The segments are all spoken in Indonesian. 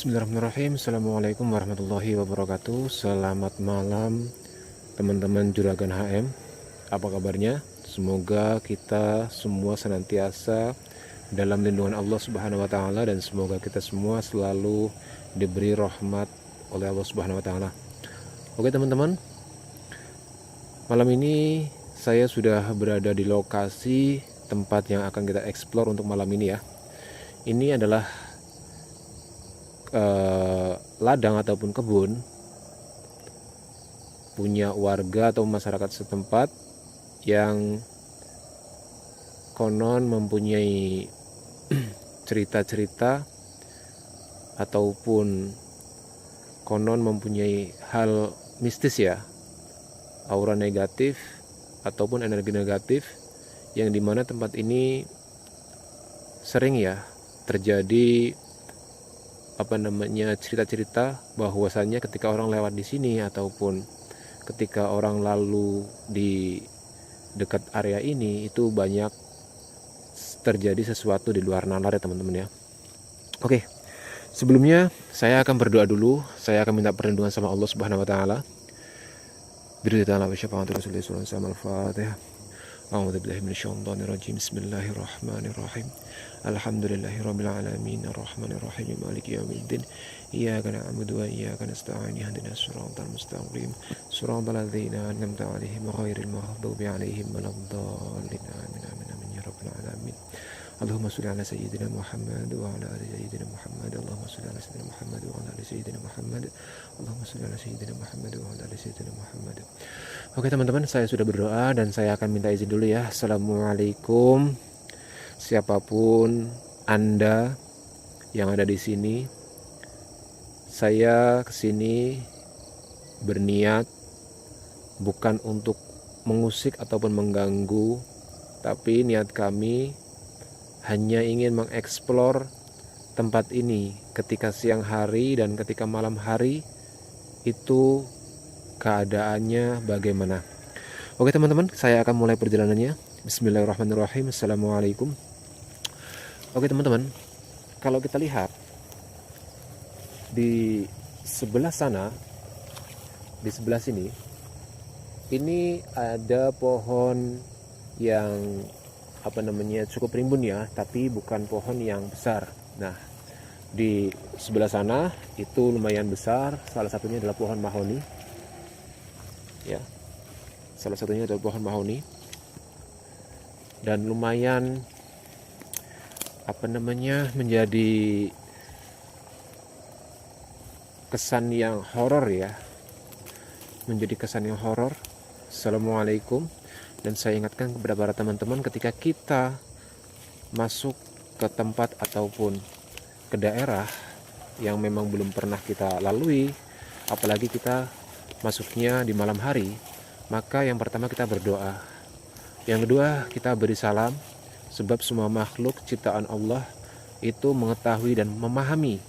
Bismillahirrahmanirrahim. Assalamualaikum warahmatullahi wabarakatuh. Selamat malam teman-teman Juragan HM. Apa kabarnya? Semoga kita semua senantiasa dalam lindungan Allah Subhanahu wa taala dan semoga kita semua selalu diberi rahmat oleh Allah Subhanahu wa taala. Oke teman-teman. Malam ini saya sudah berada di lokasi tempat yang akan kita explore untuk malam ini ya. Ini adalah ladang ataupun kebun punya warga atau masyarakat setempat yang konon mempunyai cerita-cerita ataupun konon mempunyai hal mistis ya, aura negatif ataupun energi negatif yang dimana tempat ini sering ya terjadi cerita-cerita bahwasannya ketika orang lewat di sini ataupun ketika orang lalu di dekat area ini itu banyak terjadi sesuatu di luar nalar ya teman-teman ya. Oke, sebelumnya saya akan berdoa dulu. Saya akan minta perlindungan sama Allah Subhanahu wa taala. Al-Fatihah. A'udzubillahi minasyaitonirrajim. Bismillahirrahmanirrahim. Alhamdulillahirabbil alamin arrahmanir rahim maliki yaumiddin. Iyyaka na'budu wa iyyaka nasta'in ihdinas siratal mustaqim. Siratal ladzina an'amta 'alaihim ghairil maghdubi 'alaihim waladdallin. Amin amin amin ya rabbal alamin. Allahumma shalli ala sayyidina Muhammad wa ala ali sayyidina Muhammad. Allahumma shalli ala sayyidina Muhammad wa ala ali sayyidina Muhammad. Allahumma shalli ala sayyidina Muhammad wa ala ali sayyidina Muhammad. Oke teman-teman, saya sudah berdoa dan saya akan minta izin dulu ya. Assalamualaikum. Siapapun Anda yang ada di sini, saya kesini berniat bukan untuk mengusik ataupun mengganggu, tapi niat kami hanya ingin mengeksplor tempat ini ketika siang hari dan ketika malam hari itu keadaannya bagaimana. Oke teman-teman, saya akan mulai perjalanannya. Bismillahirrahmanirrahim. Assalamualaikum. Oke teman-teman, kalau kita lihat di sebelah sana, di sebelah sini, ini ada pohon yang cukup rimbun ya, tapi bukan pohon yang besar. Nah, di sebelah sana itu lumayan besar, salah satunya adalah pohon mahoni. Ya, salah satunya adalah pohon mahoni dan lumayan menjadi kesan yang horor ya, menjadi kesan yang horor. Assalamualaikum. Dan saya ingatkan kepada para teman-teman, ketika kita masuk ke tempat ataupun ke daerah yang memang belum pernah kita lalui, apalagi kita masuknya di malam hari, maka yang pertama kita berdoa, yang kedua kita beri salam, sebab semua makhluk ciptaan Allah itu mengetahui dan memahami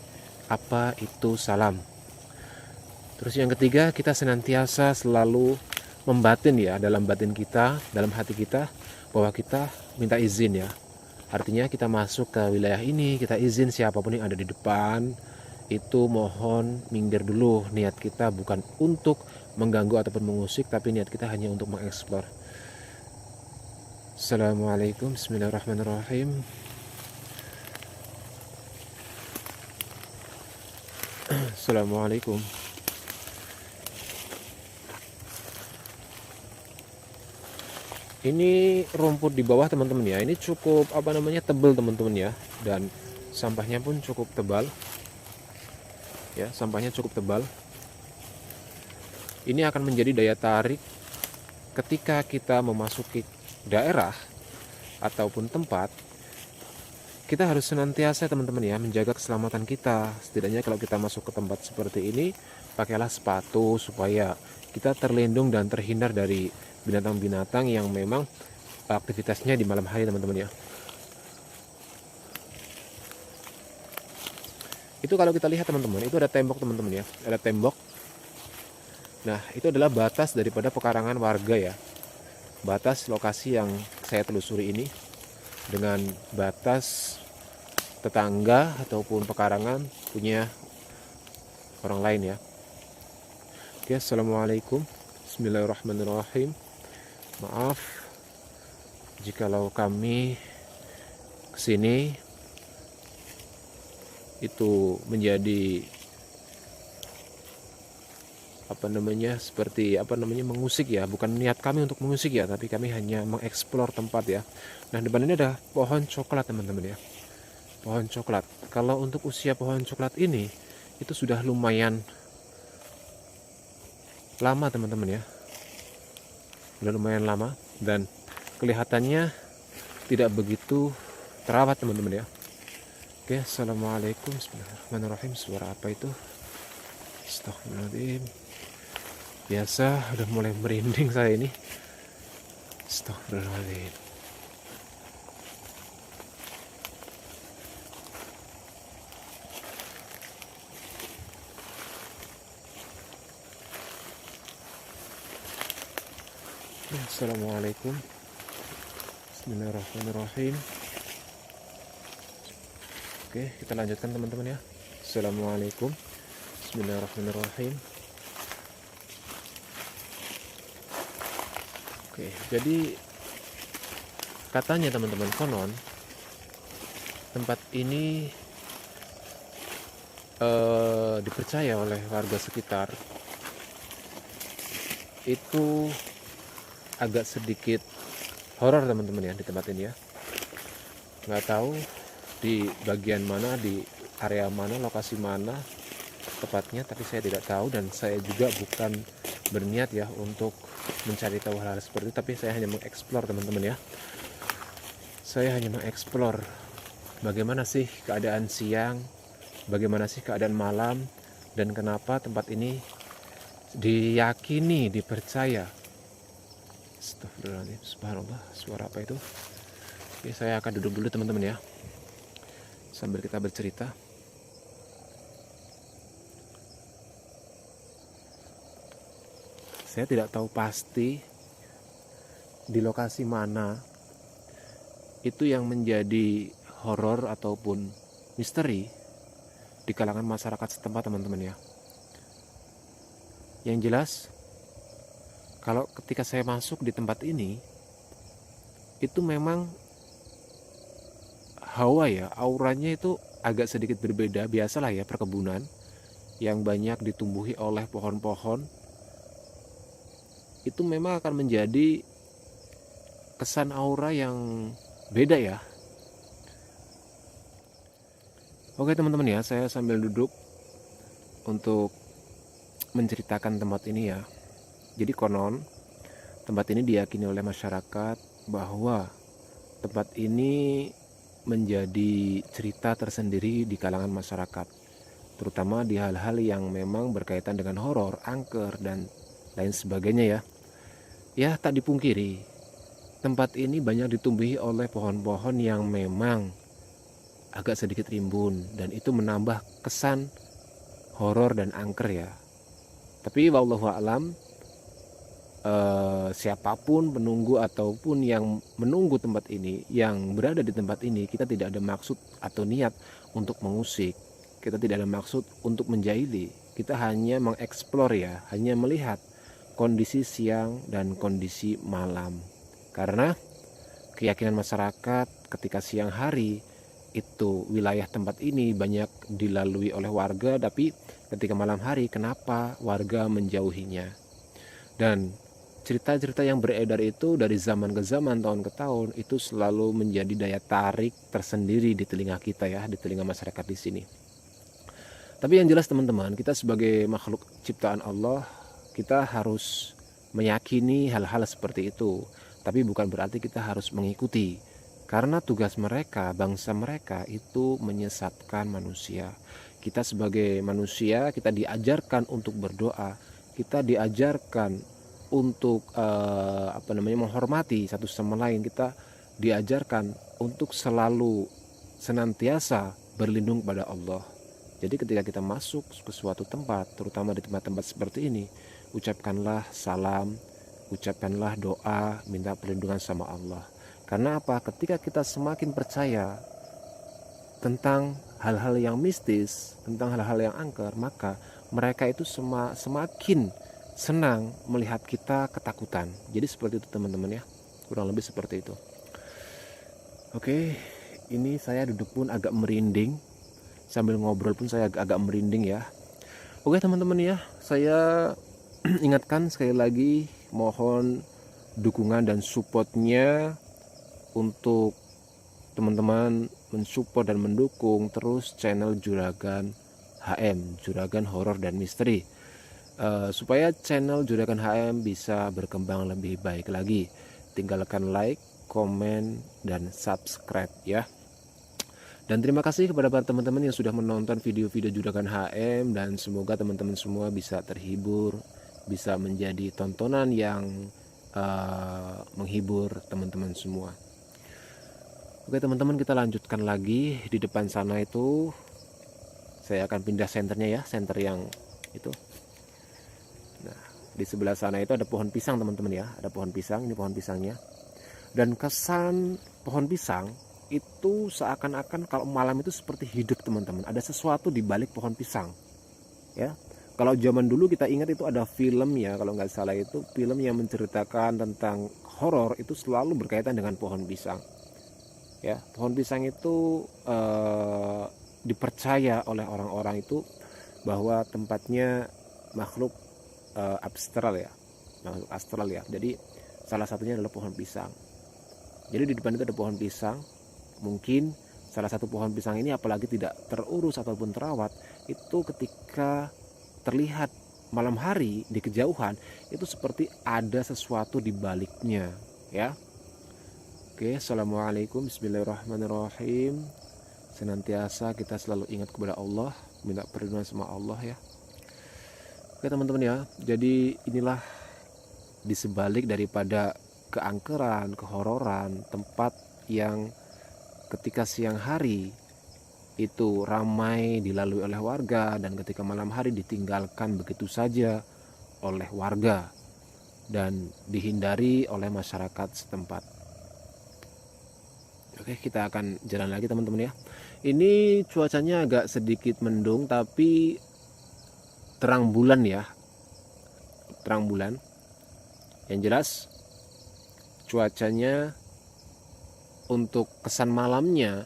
apa itu salam. Terus yang ketiga, kita senantiasa selalu membatin ya, dalam batin kita, dalam hati kita, bahwa kita minta izin ya. Artinya kita masuk ke wilayah ini, kita izin siapapun yang ada di depan itu mohon minggir dulu. Niat kita bukan untuk mengganggu ataupun mengusik, tapi niat kita hanya untuk mengeksplor. Assalamualaikum. Bismillahirrahmanirrahim. Assalamualaikum. Ini rumput di bawah teman-teman ya, ini cukup tebal teman-teman ya, dan sampahnya pun cukup tebal ya, sampahnya cukup tebal. Ini akan menjadi daya tarik ketika kita memasuki daerah ataupun tempat. Kita harus senantiasa teman-teman ya menjaga keselamatan kita. Setidaknya kalau kita masuk ke tempat seperti ini, pakailah sepatu supaya kita terlindung dan terhindar dari binatang-binatang yang memang aktivitasnya di malam hari teman-teman ya. Itu kalau kita lihat teman-teman, itu ada tembok teman-teman ya, ada tembok. Nah, itu adalah batas daripada pekarangan warga ya. Batas lokasi yang saya telusuri ini dengan batas tetangga ataupun pekarangan punya orang lain ya. Oke, assalamualaikum. Bismillahirrahmanirrahim. Maaf jikalau kami kesini itu menjadi seperti mengusik ya. Bukan niat kami untuk mengusik ya, tapi kami hanya mengeksplor tempat ya. Nah, depan ini ada pohon coklat teman-teman ya, pohon coklat. Kalau untuk usia pohon coklat ini itu sudah lumayan lama teman-teman ya, sudah lumayan lama dan kelihatannya tidak begitu terawat teman-teman ya. Oke, assalamualaikum. Bismillahirrahmanirrahim. Suara apa itu? Astagfirullahaladzim. Biasa udah mulai merinding saya ini. Astagfirullahaladzim. Assalamualaikum. Bismillahirrahmanirrahim. Oke, kita lanjutkan teman-teman ya. Assalamualaikum. Bismillahirrahmanirrahim. Oke, jadi katanya teman-teman, konon tempat ini dipercaya oleh warga sekitar itu agak sedikit horor teman-teman ya di tempat ini ya. Nggak tahu di bagian mana, di area mana, lokasi mana tepatnya, tapi saya tidak tahu dan saya juga bukan berniat ya untuk mencari tahu hal-hal seperti itu, tapi saya hanya mengeksplor teman-teman ya. Saya hanya mengeksplor bagaimana sih keadaan siang, bagaimana sih keadaan malam, dan kenapa tempat ini diyakini, dipercaya. Astagfirullahaladzim, subhanallah, suara apa itu? Oke, saya akan duduk dulu teman-teman ya, sambil kita bercerita. Saya tidak tahu pasti di lokasi mana itu yang menjadi horor ataupun misteri di kalangan masyarakat setempat teman-teman ya. Yang jelas, kalau ketika saya masuk di tempat ini, itu memang hawa ya, auranya itu agak sedikit berbeda. Biasalah ya, perkebunan yang banyak ditumbuhi oleh pohon-pohon itu memang akan menjadi kesan aura yang beda ya. Oke teman-teman ya, saya sambil duduk untuk menceritakan tempat ini ya. Jadi konon tempat ini diyakini oleh masyarakat bahwa tempat ini menjadi cerita tersendiri di kalangan masyarakat, terutama di hal-hal yang memang berkaitan dengan horor, angker, dan lain sebagainya ya. Ya, tak dipungkiri, tempat ini banyak ditumbuhi oleh pohon-pohon yang memang agak sedikit rimbun, dan itu menambah kesan horor dan angker ya. Tapi wallahu a'lam, siapapun penunggu ataupun yang menunggu tempat ini, yang berada di tempat ini, kita tidak ada maksud atau niat untuk mengusik, kita tidak ada maksud untuk menjahili, kita hanya mengeksplor ya, hanya melihat kondisi siang dan kondisi malam. Karena keyakinan masyarakat ketika siang hari itu wilayah tempat ini banyak dilalui oleh warga, tapi ketika malam hari kenapa warga menjauhinya. Dan cerita-cerita yang beredar itu dari zaman ke zaman, tahun ke tahun, itu selalu menjadi daya tarik tersendiri di telinga kita ya, di telinga masyarakat di sini. Tapi yang jelas teman-teman, kita sebagai makhluk ciptaan Allah, kita harus meyakini hal-hal seperti itu. Tapi bukan berarti kita harus mengikuti, karena tugas mereka, bangsa mereka itu menyesatkan manusia. Kita sebagai manusia, kita diajarkan untuk berdoa, kita diajarkan untuk menghormati satu sama lain, kita diajarkan untuk selalu senantiasa berlindung pada Allah. Jadi ketika kita masuk ke suatu tempat, terutama di tempat-tempat seperti ini, ucapkanlah salam, ucapkanlah doa, minta perlindungan sama Allah. Karena apa? Ketika kita semakin percaya tentang hal-hal yang mistis, tentang hal-hal yang angker, maka mereka itu semakin senang melihat kita ketakutan. Jadi seperti itu teman-teman ya, kurang lebih seperti itu. Oke, ini saya duduk pun agak merinding, sambil ngobrol pun saya agak merinding ya. Oke teman-teman ya, saya ingatkan sekali lagi, mohon dukungan dan supportnya untuk teman-teman mensupport dan mendukung terus channel Juragan HM, Juragan Horor dan Misteri, supaya channel Juragan HM bisa berkembang lebih baik lagi. Tinggalkan like, komen, dan subscribe ya. Dan terima kasih kepada para teman-teman yang sudah menonton video-video Juragan HM, dan semoga teman-teman semua bisa terhibur, bisa menjadi tontonan yang menghibur teman-teman semua. Oke teman-teman, kita lanjutkan lagi. Di depan sana itu saya akan pindah senternya ya, senter yang itu. Nah, di sebelah sana itu ada pohon pisang teman-teman ya, ada pohon pisang, ini pohon pisangnya. Dan kesan pohon pisang itu seakan-akan kalau malam itu seperti hidup teman-teman, ada sesuatu di balik pohon pisang ya. Kalau zaman dulu kita ingat itu ada film ya, kalau nggak salah itu film yang menceritakan tentang horor, itu selalu berkaitan dengan pohon pisang ya. Pohon pisang itu dipercaya oleh orang-orang itu bahwa tempatnya makhluk astral ya, makhluk astral ya. Jadi salah satunya adalah pohon pisang. Jadi di depan itu ada pohon pisang. Mungkin salah satu pohon pisang ini apalagi tidak terurus ataupun terawat, itu ketika terlihat malam hari di kejauhan itu seperti ada sesuatu di baliknya ya. Oke, assalamualaikum, bismillahirrahmanirrahim. Senantiasa kita selalu ingat kepada Allah, minta perlindungan sama Allah ya. Oke teman-teman ya, jadi inilah di sebalik daripada keangkeran, kehororan, tempat yang ketika siang hari itu ramai dilalui oleh warga, dan ketika malam hari ditinggalkan begitu saja oleh warga dan dihindari oleh masyarakat setempat. Oke, kita akan jalan lagi teman-teman ya. Ini cuacanya agak sedikit mendung tapi terang bulan ya, terang bulan. Yang jelas cuacanya untuk kesan malamnya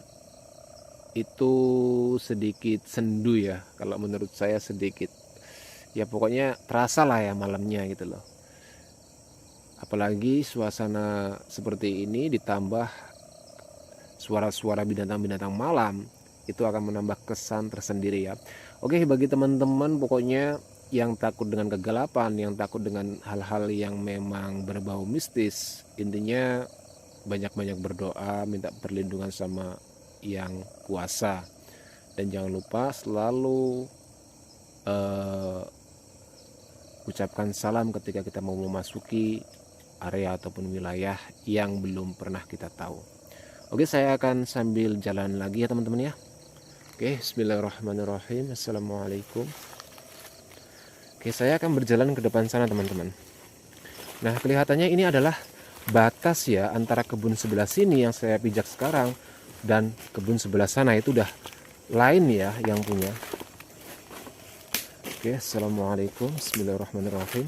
itu sedikit sendu ya, kalau menurut saya sedikit ya, pokoknya terasa lah ya malamnya gitu loh. Apalagi suasana seperti ini ditambah suara-suara binatang-binatang malam, itu akan menambah kesan tersendiri ya. Oke, bagi teman-teman pokoknya yang takut dengan kegelapan, yang takut dengan hal-hal yang memang berbau mistis, intinya banyak-banyak berdoa, minta perlindungan sama yang kuasa. Dan jangan lupa selalu ucapkan salam ketika kita mau memasuki area ataupun wilayah yang belum pernah kita tahu. Oke, saya akan sambil jalan lagi ya teman-teman ya. Oke, bismillahirrahmanirrahim. Assalamualaikum. Oke, saya akan berjalan ke depan sana teman-teman. Nah, kelihatannya ini adalah batas ya antara kebun sebelah sini yang saya pijak sekarang dan kebun sebelah sana, itu udah lain ya yang punya. Oke, assalamualaikum, bismillahirrahmanirrahim.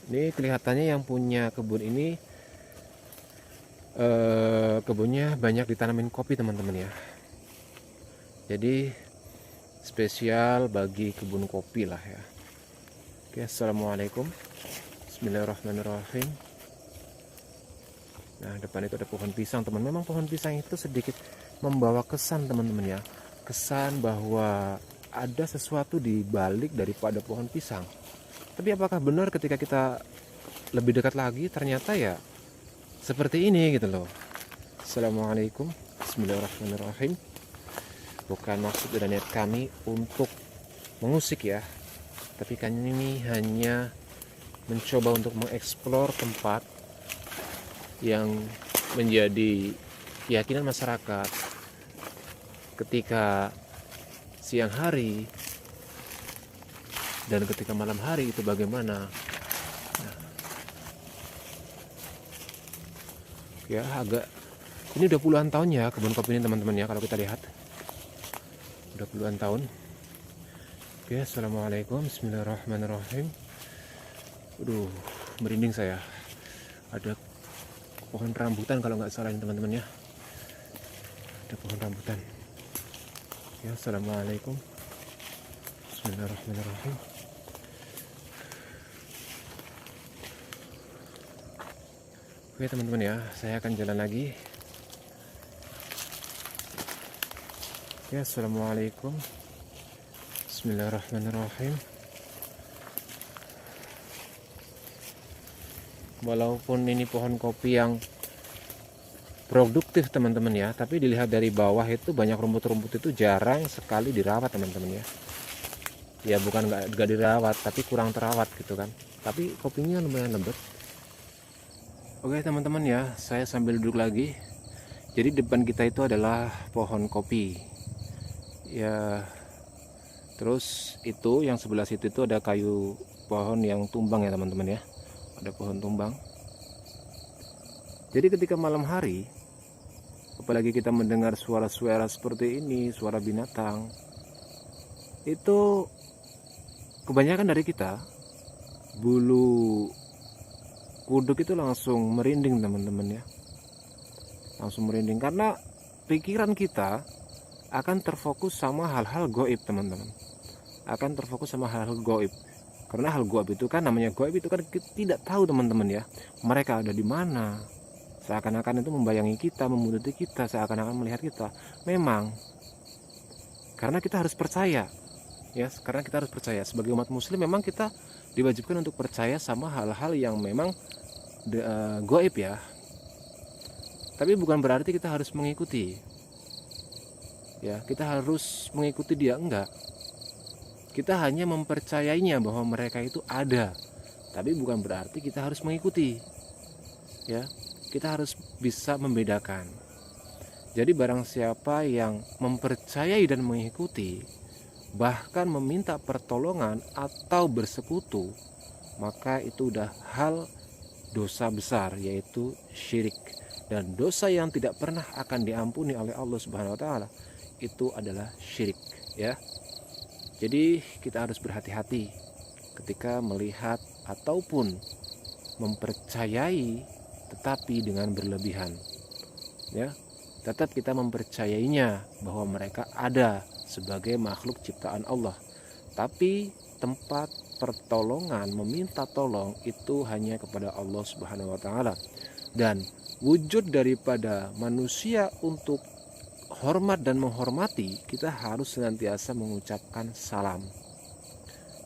Ini kelihatannya yang punya kebun ini kebunnya banyak ditanamin kopi teman-teman ya. Jadi spesial bagi kebun kopi lah ya. Oke, assalamualaikum, bismillahirrahmanirrahim. Nah, depan itu ada pohon pisang teman. Memang pohon pisang itu sedikit membawa kesan teman-teman ya, kesan bahwa ada sesuatu di balik daripada pohon pisang. Tapi apakah benar ketika kita lebih dekat lagi ternyata ya seperti ini gitu loh. Assalamualaikum, bismillahirrahmanirrahim. Bukan maksud dan niat kami untuk mengusik ya, tapi kan ini hanya mencoba untuk mengeksplor tempat yang menjadi keyakinan masyarakat ketika siang hari dan ketika malam hari itu bagaimana. Nah, ya agak Ini udah puluhan tahun ya kebun kopi ini teman-teman ya, kalau kita lihat udah puluhan tahun. Oke, assalamualaikum, bismillahirrahmanirrahim. Aduh, merinding saya. Ada pohon rambutan kalau nggak salah ini teman-teman ya. Ada pohon rambutan. Ya, assalamualaikum, bismillahirrahmanirrahim. Oke teman-teman ya, saya akan jalan lagi. Ya, assalamualaikum, bismillahirrahmanirrahim. Walaupun ini pohon kopi yang produktif teman-teman ya, tapi dilihat dari bawah itu banyak rumput-rumput, itu jarang sekali dirawat teman-teman ya. Ya bukan nggak dirawat, tapi kurang terawat gitu kan. Tapi kopinya lumayan lembut. Oke teman-teman ya, saya sambil duduk lagi. Jadi depan kita itu adalah pohon kopi. Ya, terus itu yang sebelah situ itu ada kayu pohon yang tumbang ya teman-teman ya. Ada pohon tumbang. Jadi ketika malam hari, apalagi kita mendengar suara-suara seperti ini, suara binatang, itu kebanyakan dari kita bulu kuduk itu langsung merinding teman-teman ya, langsung merinding karena pikiran kita akan terfokus sama hal-hal goib teman-teman, akan terfokus sama hal-hal goib. Karena hal goib itu kan, namanya goib itu kan kita tidak tahu teman-teman ya, mereka ada di mana. Seakan-akan itu membayangi kita, memunuti kita, seakan-akan melihat kita. Memang karena kita harus percaya ya, karena kita harus percaya sebagai umat muslim, memang kita diwajibkan untuk percaya sama hal-hal yang memang goib ya. Tapi bukan berarti kita harus mengikuti ya, kita harus mengikuti dia, enggak. Kita hanya mempercayainya bahwa mereka itu ada, tapi bukan berarti kita harus mengikuti ya. Kita harus bisa membedakan. Jadi barang siapa yang mempercayai dan mengikuti, bahkan meminta pertolongan atau bersekutu, maka itu udah hal dosa besar, yaitu syirik. Dan dosa yang tidak pernah akan diampuni oleh Allah Subhanahu wa taala itu adalah syirik ya. Jadi kita harus berhati-hati ketika melihat ataupun mempercayai tetapi dengan berlebihan ya. Tetap kita mempercayainya bahwa mereka ada sebagai makhluk ciptaan Allah, tapi tempat pertolongan, meminta tolong itu hanya kepada Allah Subhanahu wa taala. Dan wujud daripada manusia untuk hormat dan menghormati, kita harus senantiasa mengucapkan salam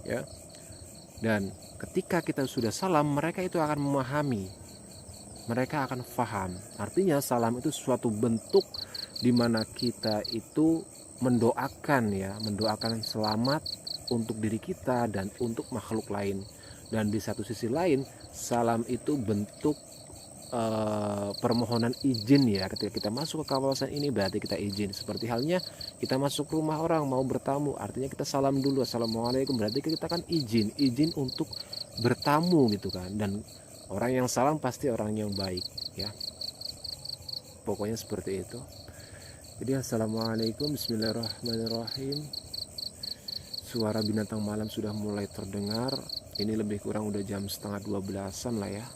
ya. Dan ketika kita sudah salam, mereka itu akan memahami, mereka akan paham. Artinya salam itu suatu bentuk di mana kita itu mendoakan ya, mendoakan selamat untuk diri kita dan untuk makhluk lain. Dan di satu sisi lain, salam itu bentuk permohonan izin ya. Ketika kita masuk ke kawasan ini berarti kita izin. Seperti halnya kita masuk rumah orang mau bertamu, artinya kita salam dulu, assalamualaikum, berarti kita kan izin untuk bertamu gitu kan. Dan orang yang salam pasti orang yang baik ya. Pokoknya seperti itu. Jadi assalamualaikum, bismillahirrahmanirrahim. Suara binatang malam sudah mulai terdengar. Ini lebih kurang udah jam setengah 12-an lah ya.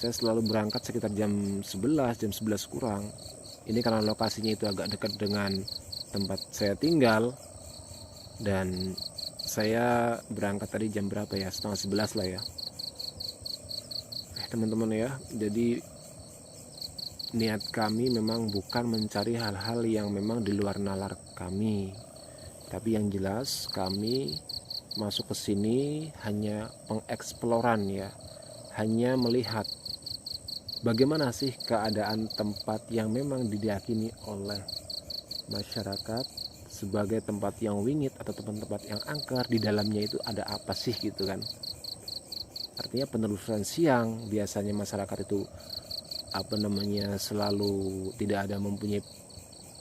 Saya selalu berangkat sekitar jam 11 kurang. Ini karena lokasinya itu agak dekat dengan tempat saya tinggal. Dan saya berangkat tadi jam berapa ya, setengah 11 lah ya. Teman-teman ya, jadi niat kami memang bukan mencari hal-hal yang memang di luar nalar kami, tapi yang jelas kami masuk ke sini hanya pengeksploran ya, hanya melihat bagaimana sih keadaan tempat yang memang diyakini oleh masyarakat sebagai tempat yang wingit atau tempat-tempat yang angker. Di dalamnya itu ada apa sih gitu kan. Artinya penelusuran siang, biasanya masyarakat itu selalu tidak ada mempunyai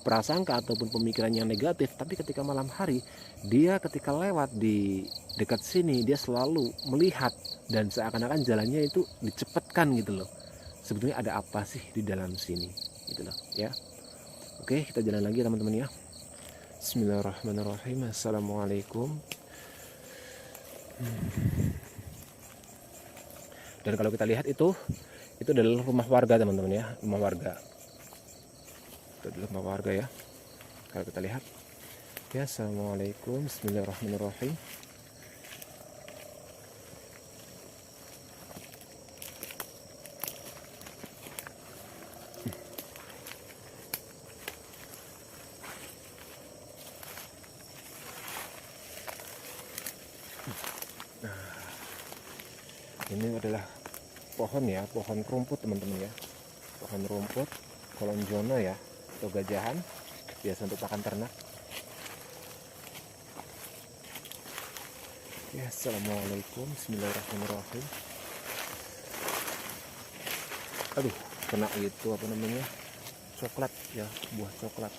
prasangka ataupun pemikiran yang negatif. Tapi ketika malam hari, dia ketika lewat di dekat sini, dia selalu melihat dan seakan-akan jalannya itu dicepatkan gitu loh, sebetulnya ada apa sih di dalam sini gitu loh ya. Oke, kita jalan lagi teman-teman ya. Bismillahirrahmanirrahim. Assalamualaikum. Dan kalau kita lihat itu adalah rumah warga teman-teman ya, rumah warga. Itu adalah rumah warga ya. Kalau kita lihat ya, assalamualaikum, bismillahirrahmanirrahim. Ini adalah pohon ya, pohon rumput teman-teman ya, pohon rumput kolonjono ya, atau gajahan, biasa untuk pakan ternak. Ya, assalamualaikum, bismillahirrahmanirrahim. Aduh, kena itu apa namanya, coklat ya, buah coklat.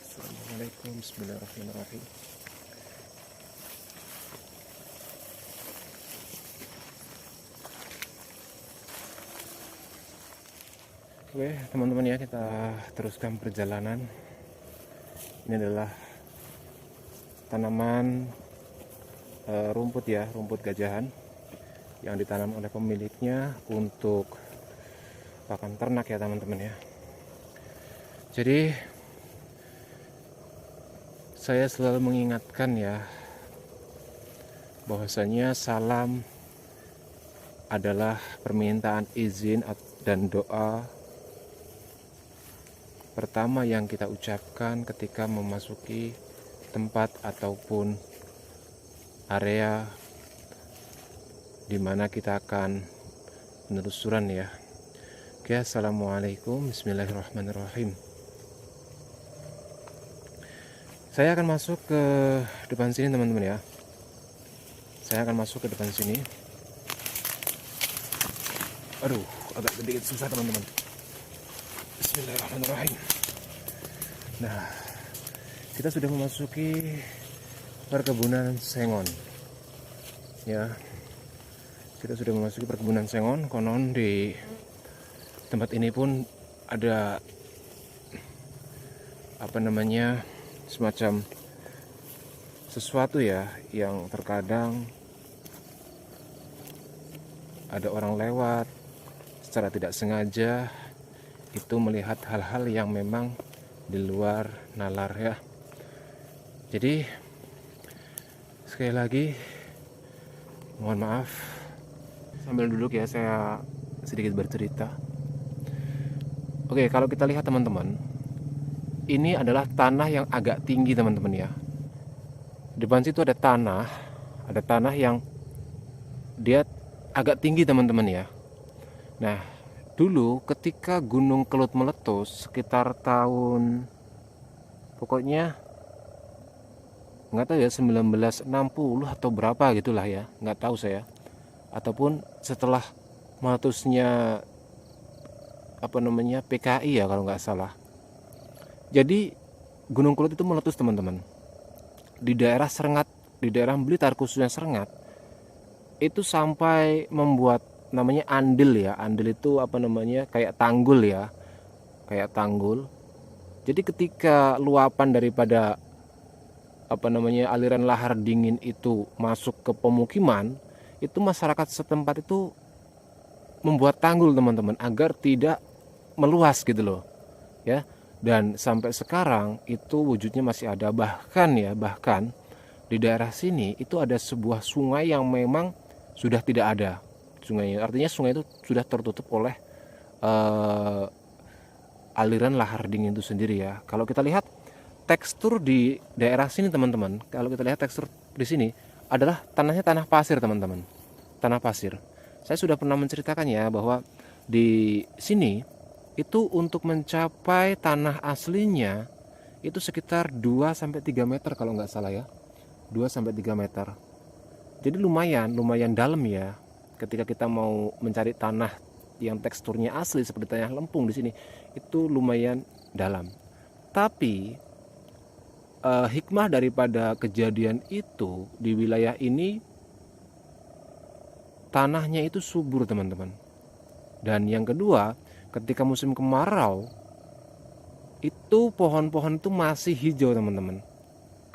Assalamualaikum, bismillahirrahmanirrahim. Oke teman-teman ya, kita teruskan perjalanan. Ini adalah tanaman rumput ya, rumput gajahan yang ditanam oleh pemiliknya untuk pakan ternak ya teman-teman ya. Jadi saya selalu mengingatkan ya, bahwasanya salam adalah permintaan izin dan doa pertama yang kita ucapkan ketika memasuki tempat ataupun area di mana kita akan penelusuran ya. Oke, assalamualaikum, bismillahirrahmanirrahim. Saya akan masuk ke depan sini teman-teman ya. Saya akan masuk ke depan sini. Aduh, agak sedikit susah teman-teman. Bismillahirrahmanirrahim. Nah, kita sudah memasuki perkebunan sengon ya. Kita sudah memasuki perkebunan sengon. Konon di tempat ini pun ada apa namanya, semacam sesuatu ya, yang terkadang ada orang lewat secara tidak sengaja itu melihat hal-hal yang memang di luar nalar ya. Jadi sekali lagi mohon maaf, sambil duduk ya saya sedikit bercerita. Oke, kalau kita lihat teman-teman, ini adalah tanah yang agak tinggi teman-teman ya. Di depan situ ada tanah yang dia agak tinggi teman-teman ya. Nah, dulu ketika Gunung Kelut meletus sekitar tahun, pokoknya nggak tahu ya, 1960 atau berapa gitulah ya, nggak tahu saya, ataupun setelah meletusnya apa namanya, PKI ya kalau nggak salah. Jadi Gunung Kelut itu meletus teman-teman di daerah Serengat, di daerah Blitar khususnya Serengat, itu sampai membuat namanya andil ya. Andil itu apa namanya, kayak tanggul ya, kayak tanggul. Jadi ketika luapan daripada apa namanya, aliran lahar dingin itu masuk ke pemukiman, itu masyarakat setempat itu membuat tanggul teman-teman agar tidak meluas gitu loh ya. Dan sampai sekarang itu wujudnya masih ada. Bahkan di daerah sini itu ada sebuah sungai yang memang sudah tidak ada sungainya. Artinya sungai itu sudah tertutup oleh aliran lahar dingin itu sendiri ya. Kalau kita lihat tekstur di daerah sini teman-teman, kalau kita lihat tekstur di sini adalah tanahnya tanah pasir teman-teman, tanah pasir. Saya sudah pernah menceritakan ya bahwa di sini itu untuk mencapai tanah aslinya itu sekitar 2-3 meter kalau nggak salah ya, 2-3 meter. Jadi lumayan dalam ya. Ketika kita mau mencari tanah yang teksturnya asli seperti tanah lempung di sini, itu lumayan dalam. Tapi hikmah daripada kejadian itu, di wilayah ini tanahnya itu subur teman-teman. Dan yang kedua, ketika musim kemarau itu pohon-pohon itu masih hijau teman-teman.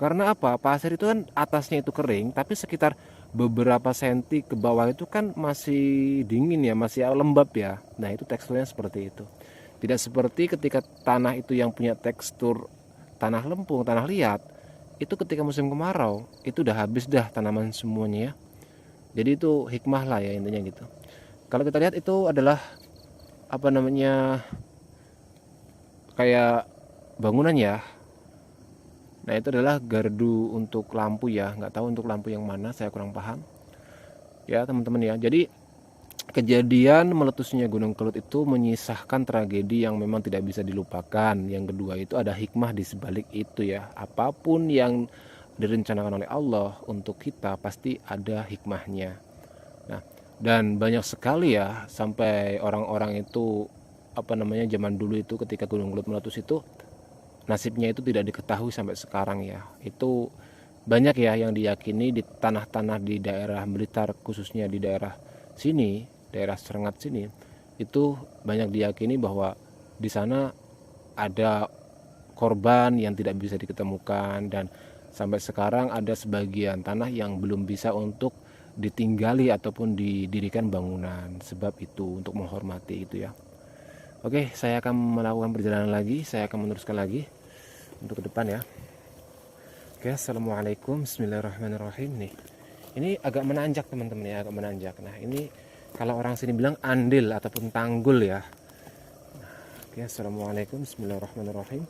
Karena apa? Pasir itu kan atasnya itu kering, tapi sekitar beberapa senti ke bawah itu kan masih dingin ya, masih lembab ya. Nah itu teksturnya seperti itu. Tidak seperti ketika tanah itu yang punya tekstur tanah lempung, tanah liat, itu ketika musim kemarau itu udah habis dah tanaman semuanya ya. Jadi itu hikmah lah ya intinya gitu. Kalau kita lihat itu adalah apa namanya, kayak bangunan ya. Nah itu adalah gardu untuk lampu ya, nggak tahu untuk lampu yang mana, saya kurang paham ya teman-teman ya. Jadi kejadian meletusnya Gunung Kelut itu menyisahkan tragedi yang memang tidak bisa dilupakan. Yang kedua itu ada hikmah di sebalik itu ya. Apapun yang direncanakan oleh Allah untuk kita pasti ada hikmahnya. Nah, dan banyak sekali ya sampai orang-orang itu apa namanya zaman dulu itu ketika Gunung Kelut meletus itu nasibnya itu tidak diketahui sampai sekarang ya. Itu banyak ya yang diyakini di tanah-tanah di daerah Blitar, khususnya di daerah sini, daerah Serengat sini, itu banyak diyakini bahwa di sana ada korban yang tidak bisa diketemukan, dan sampai sekarang ada sebagian tanah yang belum bisa untuk ditinggali ataupun didirikan bangunan, sebab itu untuk menghormati itu ya. Oke, saya akan melakukan perjalanan lagi, saya akan meneruskan lagi untuk ke depan ya. Oke, assalamualaikum, bismillahirrahmanirrahim nih. Ini agak menanjak teman-teman ya, agak menanjak. Nah ini kalau orang sini bilang andil ataupun tanggul ya. Oke, assalamualaikum, bismillahirrahmanirrahim.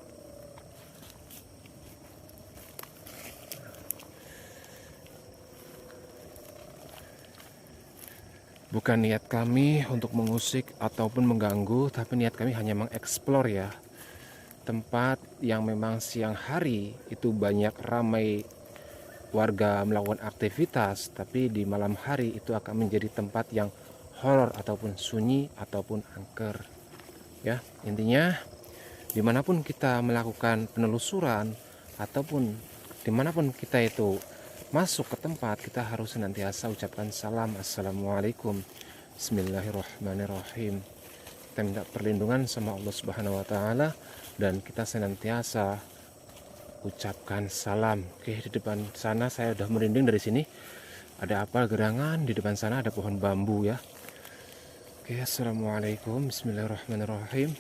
Bukan niat kami untuk mengusik ataupun mengganggu, tapi niat kami hanya mengeksplor ya. Tempat yang memang siang hari itu banyak ramai warga melakukan aktivitas, tapi di malam hari itu akan menjadi tempat yang horor ataupun sunyi ataupun angker. Ya, intinya dimanapun kita melakukan penelusuran ataupun dimanapun kita itu masuk ke tempat, kita harus senantiasa ucapkan salam, assalamualaikum, bismillahirrahmanirrahim. Kita minta perlindungan sama Allah Subhanahu wa taala dan kita senantiasa ucapkan salam. Oke, di depan sana saya udah merinding dari sini. Ada apa gerangan, di depan sana ada pohon bambu ya. Oke, assalamualaikum, bismillahirrahmanirrahim.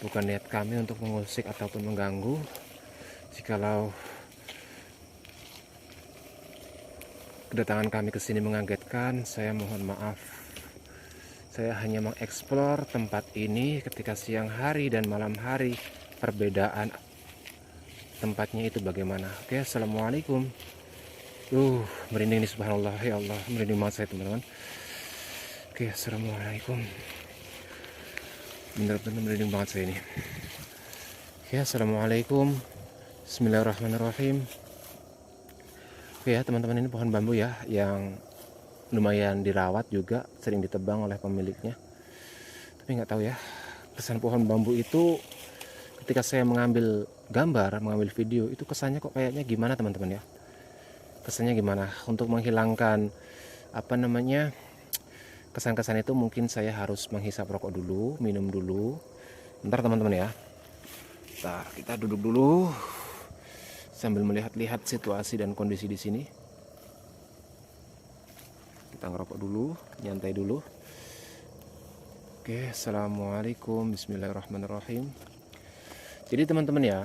Bukan niat kami untuk mengusik ataupun mengganggu. Jikalau kedatangan kami ke sini mengagetkan, saya mohon maaf. Saya hanya mengeksplor tempat ini ketika siang hari dan malam hari, perbedaan tempatnya itu bagaimana. Oke, assalamualaikum. Merinding nih, subhanallah, ya Allah, merinding banget saya teman-teman. Oke, assalamualaikum. Bener-bener merinding banget saya ini. Oke, assalamualaikum, bismillahirrahmanirrahim. Oke ya teman-teman, ini pohon bambu ya yang lumayan dirawat juga, sering ditebang oleh pemiliknya. Tapi nggak tahu ya, kesan pohon bambu itu ketika saya mengambil gambar, mengambil video itu kesannya kok kayaknya gimana teman-teman ya. Kesannya gimana? Untuk menghilangkan apa namanya kesan-kesan itu mungkin saya harus menghisap rokok dulu, minum dulu. Bentar teman-teman ya. Bentar, kita duduk dulu sambil melihat-lihat situasi dan kondisi di sini. Kita ngerokok dulu, nyantai dulu. Oke, assalamualaikum, bismillahirrahmanirrahim. Jadi teman-teman ya,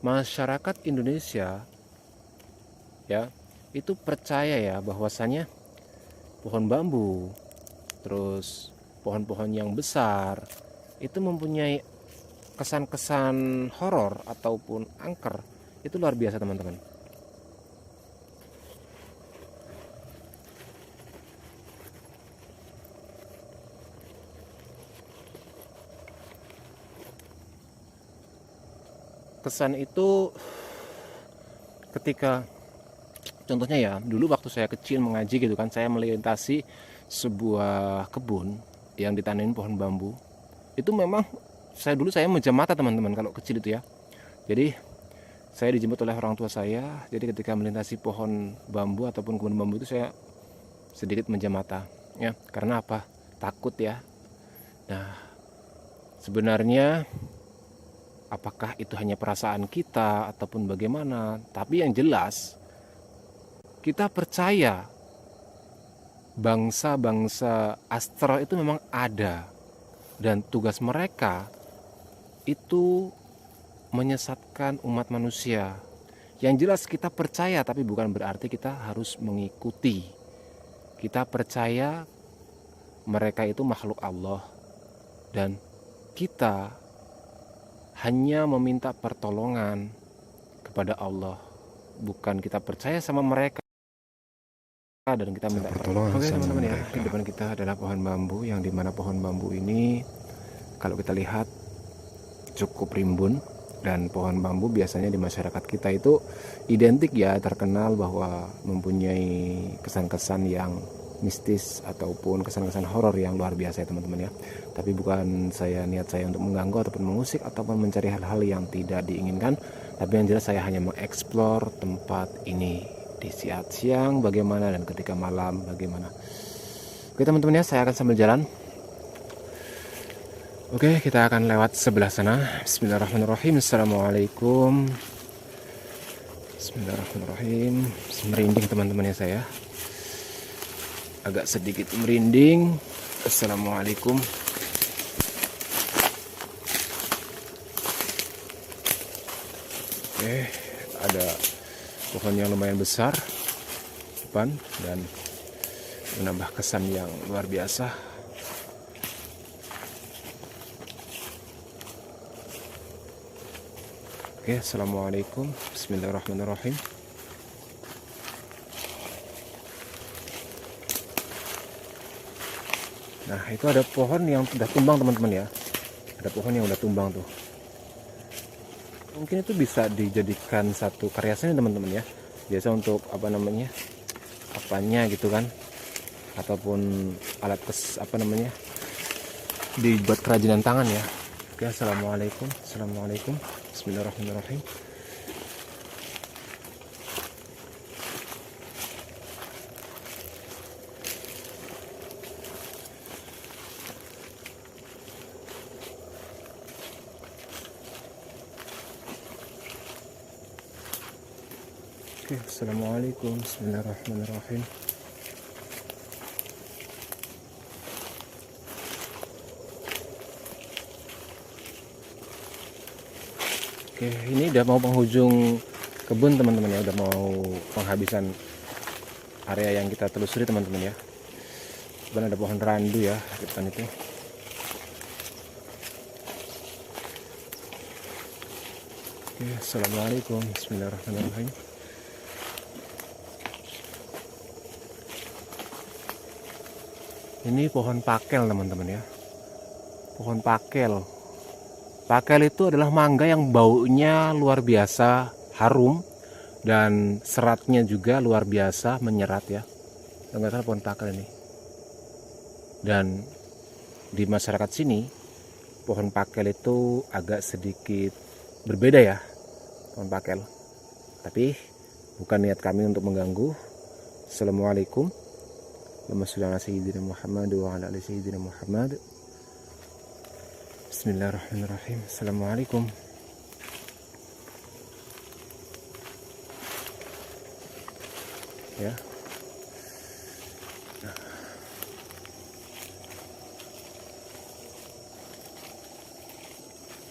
masyarakat Indonesia ya itu percaya ya bahwasanya pohon bambu, terus pohon-pohon yang besar itu mempunyai kesan-kesan horor ataupun angker. Itu luar biasa teman-teman. Kesan itu ketika contohnya ya, dulu waktu saya kecil mengaji gitu kan, saya melintasi sebuah kebun yang ditanemin pohon bambu. Itu memang saya menjam mata teman-teman kalau kecil itu ya. Jadi saya dijemput oleh orang tua saya. Jadi ketika melintasi pohon bambu ataupun kebun bambu itu saya sedikit menjam mata ya. Karena apa? takut ya. Nah, sebenarnya apakah itu hanya perasaan kita ataupun bagaimana? Tapi yang jelas kita percaya bangsa-bangsa astral itu memang ada, dan tugas mereka itu menyesatkan umat manusia. Yang jelas kita percaya, tapi bukan berarti kita harus mengikuti. Kita percaya mereka itu makhluk Allah, dan kita hanya meminta pertolongan kepada Allah. Bukan kita percaya sama mereka dan kita minta pertolongan. Oke teman-teman ya, di depan kita adalah pohon bambu, yang dimana pohon bambu ini kalau kita lihat cukup rimbun. Dan pohon bambu biasanya di masyarakat kita itu identik ya, terkenal bahwa mempunyai kesan-kesan yang mistis ataupun kesan-kesan horor yang luar biasa ya teman-teman ya. Tapi bukan niat saya untuk mengganggu ataupun mengusik ataupun mencari hal-hal yang tidak diinginkan. Tapi yang jelas saya hanya mengeksplor tempat ini di saat siang bagaimana dan ketika malam bagaimana. Oke teman-teman ya, saya akan sambil jalan. Oke, kita akan lewat sebelah sana. Bismillahirrahmanirrahim. Assalamualaikum. Bismillahirrahmanirrahim. Merinding teman-teman ya saya. Agak sedikit merinding. Assalamualaikum. Oke, ada pohon yang lumayan besar depan dan menambah kesan yang luar biasa. Oke, assalamualaikum. Bismillahirrahmanirrahim. Nah, itu ada pohon yang sudah tumbang teman-teman ya. Ada pohon yang udah tumbang tuh. Mungkin itu bisa dijadikan satu karya seni teman-teman ya. Biasa untuk apanya gitu kan. Ataupun alat dibuat kerajinan tangan ya. Oke, assalamualaikum. Assalamualaikum. Bismillahirrahmanirrahim. Oke, assalamualaikum. Bismillahirrahmanirrahim. Oke, ini udah mau penghujung kebun teman-teman ya, udah mau penghabisan area yang kita telusuri teman-teman ya. Depan ada pohon randu ya di depan itu. Oke, assalamualaikum. Bismillahirrahmanirrahim. Ini pohon pakel teman-teman ya. Pohon pakel. Pakel itu adalah mangga yang baunya luar biasa harum dan seratnya juga luar biasa menyerat ya. Enggak salah pohon pakel ini. Dan di masyarakat sini pohon pakel itu agak sedikit berbeda ya, pohon pakel. Tapi bukan niat kami untuk mengganggu. Assalamualaikum. Allahumma sholli ala sayyidina Muhammad wa ala ali sayyidina Muhammad. Bismillahirrahmanirrahim. Assalamualaikum. Ya.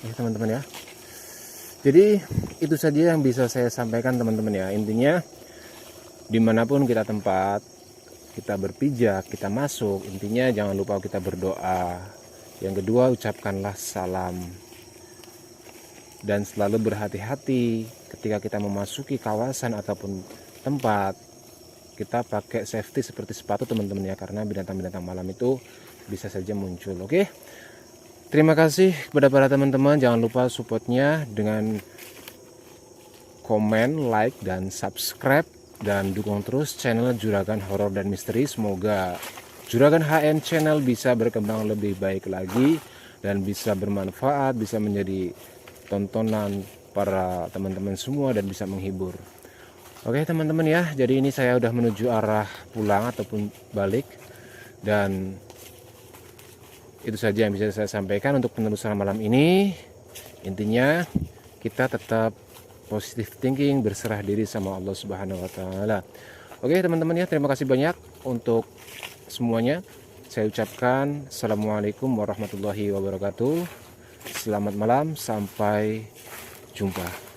Oke teman-teman ya. Jadi itu saja yang bisa saya sampaikan teman-teman ya. Intinya dimanapun kita tempat, kita berpijak, kita masuk, intinya jangan lupa kita berdoa. Yang kedua, ucapkanlah salam. Dan selalu berhati-hati ketika kita memasuki kawasan ataupun tempat. Kita pakai safety seperti sepatu teman-teman ya, karena binatang-binatang malam itu bisa saja muncul. Oke. Terima kasih kepada para teman-teman. Jangan lupa supportnya dengan komen, like, dan subscribe. Dan dukung terus channel Juragan Horor dan Misteri. Semoga Juragan HN Channel bisa berkembang lebih baik lagi dan bisa bermanfaat, bisa menjadi tontonan para teman-teman semua dan bisa menghibur. Oke teman-teman ya, jadi ini saya udah menuju arah pulang ataupun balik, dan Itu saja yang bisa saya sampaikan untuk penelusuran malam ini. Intinya kita tetap positive thinking, berserah diri sama Allah Subhanahu wa taala. Oke, teman-teman ya, terima kasih banyak untuk semuanya. Saya ucapkan assalamualaikum warahmatullahi wabarakatuh. Selamat malam, sampai jumpa.